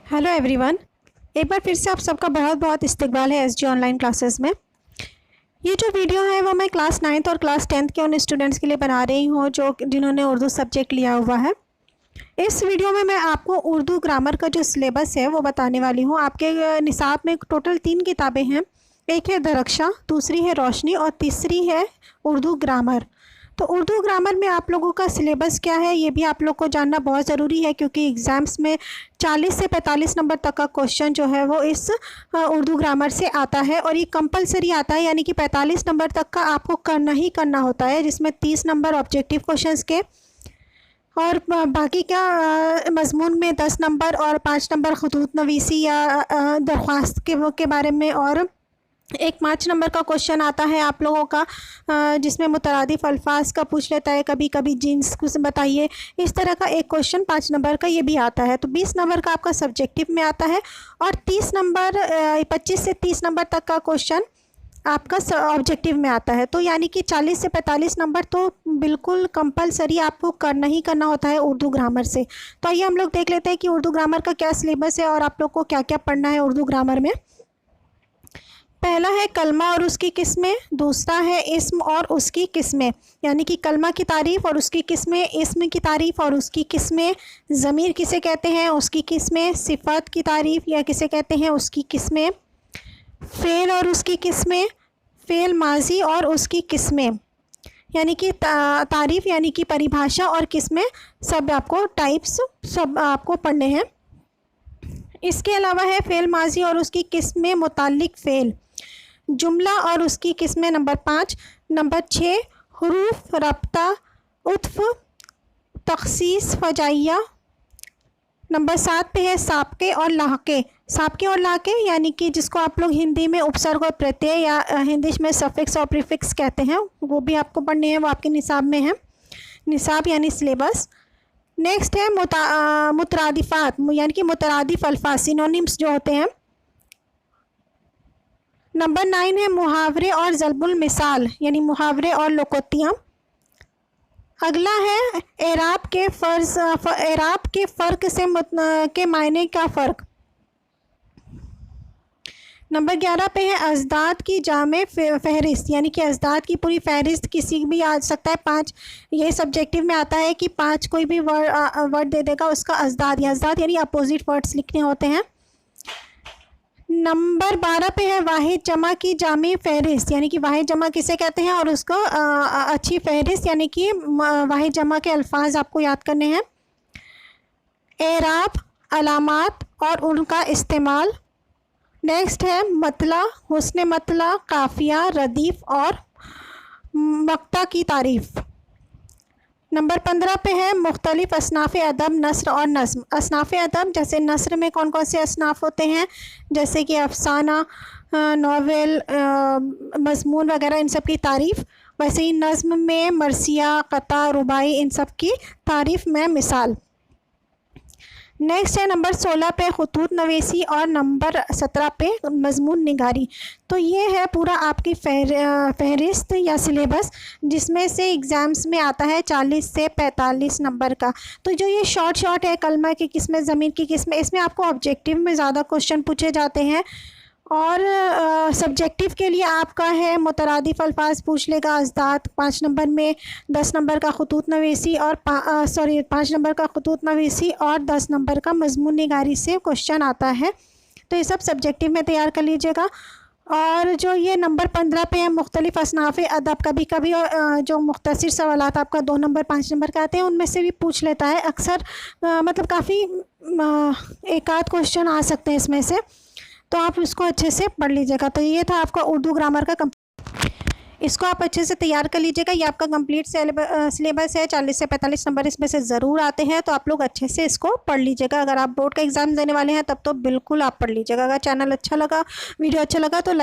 Hello everyone, एक बार फिर से आप सबका बहुत बहुत इस्तकबाल है एसजी ऑनलाइन क्लासेस में। ये जो वीडियो है वो मैं क्लास 9th और क्लास 10th के उन स्टूडेंट्स के लिए बना रही हूँ जिन्होंने उर्दू सब्जेक्ट लिया हुआ है। इस वीडियो में मैं आपको उर्दू ग्रामर का जो सिलेबस है वो बताने वाली हूँ। आपके निसाब में टोटल 3 किताबें हैं। एक है दरख्शां, दूसरी है रोशनी और तीसरी है उर्दू ग्रामर। तो उर्दू ग्रामर में आप लोगों का सिलेबस क्या है ये भी आप लोग को जानना बहुत ज़रूरी है, क्योंकि एग्ज़ाम्स में 40 से 45 नंबर तक का क्वेश्चन जो है वो इस उर्दू ग्रामर से आता है और ये कंपलसरी आता है, यानी कि 45 नंबर तक का आपको करना ही करना होता है, जिसमें 30 नंबर ऑब्जेक्टिव क्वेश्चंस के और बाकी का मज़मून में 10 नंबर और 5 नंबर खतूत नवीसी या दरख्वास्त के बारे में, और एक 5 नंबर का क्वेश्चन आता है आप लोगों का जिसमें मुतरादिफ अल्फाज का पूछ लेता है, कभी कभी जिन्स कुछ बताइए। इस तरह का एक क्वेश्चन 5 नंबर का ये भी आता है। तो 20 नंबर का आपका सब्जेक्टिव में आता है और 30 नंबर 25 से 30 नंबर तक का क्वेश्चन आपका ऑब्जेक्टिव में आता है। तो यानी कि 40 से 45 नंबर तो बिल्कुल कंपलसरी आपको करना ही करना होता है उर्दू ग्रामर से। तो आइए हम लोग देख लेते हैं कि उर्दू ग्रामर का क्या सिलेबस है और आप लोग को क्या क्या पढ़ना है उर्दू ग्रामर में। पहला है कलमा और उसकी किस्में, दूसरा है इस्म और उसकी किस्में, यानी कि कलमा की तारीफ़ और उसकी किस्में, इस्म की तारीफ़ और उसकी किस्में, ज़मीर किसे कहते हैं उसकी किस्में, सिफ़ात की तारीफ़ या किसे कहते हैं उसकी किस्में, फ़ेल और उसकी किस्में, फ़ेल माजी और उसकी किस्में, यानी कि तारीफ़ यानी कि परिभाषा और किस्में, सब आपको टाइप्स सब आपको पढ़ने हैं। इसके अलावा है फ़ेल माजी और उसकी किस्में मुताल्लिक़ फ़ेल, जुमला और उसकी किस्में नंबर 5, नंबर 6 हुरूफ रब्ता उत्फ तख़सीस फजाइया, नंबर 7 पे है साबके और लाहके। साबके और लाहके यानी कि जिसको आप लोग हिंदी में उपसर्ग और प्रत्यय या हिंदी में सफिक्स और प्रीफिक्स कहते हैं, वो भी आपको पढ़ने हैं, वो आपके निसाब में है, निसाब यानी सिलेबस। नेक्स्ट है मुतरादिफ़ात यानी कि मुतरादिफ़ अल्फाज सिनोनिम्स जो होते हैं। नंबर 9 है मुहावरे और ज़ल्बुल मिसाल यानी मुहावरे और लोकोतियाँ। अगला है एराब के फ़र्क से के मायने का फ़र्क। नंबर 11 पे है अज़दाद की जामे फ़हरिस्त, यानी कि अज़दाद की पूरी फ़हरिस्त किसी भी आ सकता है। 5 ये सब्जेक्टिव में आता है कि 5 कोई भी वर्ड दे देगा, उसका अज़दाद यानी अपोजिट वर्ड्स लिखने होते हैं। नंबर 12 पे है वाहिद जमा की जामी फ़हरिस्त, यानी कि वाहिद जमा किसे कहते हैं और उसको अच्छी फ़हरिस्त यानी कि वाहिद जमा के अल्फाज आपको याद करने हैं। एराब, अलामात और उनका इस्तेमाल। नेक्स्ट है मतला, हुस्न मतला, काफ़िया, रदीफ़ और मक्ता की तारीफ़। नंबर 15 पे है मुख्तलिफ असनाफ़ अदब, नस्र और नज़्म। असनाफ़ अदब जैसे नस्र में कौन कौन से असनाफ़ होते हैं, जैसे कि अफ़साना, नावल, मज़मून वगैरह, इन सब की तारीफ़। वैसे ही नज़्म में मरसिया, क़ता, रुबाई, इन सब की तारीफ़ में मिसाल। नेक्स्ट है नंबर 16 पे खतूत नवीसी और नंबर 17 पे मज़मून निगारी। तो ये है पूरा आपकी फ़हरिस्त या सिलेबस, जिसमें से एग्ज़ाम्स में आता है 40 से 45 नंबर का। तो जो ये शॉर्ट है कलमा की किस्में, ज़मीर की किस्में, इसमें आपको ऑब्जेक्टिव में ज़्यादा क्वेश्चन पूछे जाते हैं और सब्जेक्टिव के लिए आपका है मुतरादिफ़ अल्फाज पूछ लेगा अज़दाद 5 नंबर में, 10 नंबर का खतूत नवीसी और 5 नंबर का खतूत नवीसी और 10 नंबर का मज़मून निगारी से क्वेश्चन आता है। तो ये सब सब्जेक्टिव में तैयार कर लीजिएगा। और जो ये नंबर 15 पे है मुख्तलिफ़ असनाफ़ अदब, कभी कभी जो मुख्तसर सवालात आपका 2 नंबर 5 नंबर का आते हैं उनमें से भी पूछ लेता है अक्सर, मतलब काफ़ी एक आध क्वेश्चन आ सकते हैं इसमें से, तो आप इसको अच्छे से पढ़ लीजिएगा। तो ये था आपका उर्दू ग्रामर का इसको आप अच्छे से तैयार कर लीजिएगा। ये आपका कंप्लीट सिलेबस है, 40 से 45 नंबर इसमें से ज़रूर आते हैं, तो आप लोग अच्छे से इसको पढ़ लीजिएगा। अगर आप बोर्ड का एग्ज़ाम देने वाले हैं तब तो बिल्कुल आप पढ़ लीजिएगा। अगर चैनल अच्छा लगा, वीडियो अच्छा लगा तो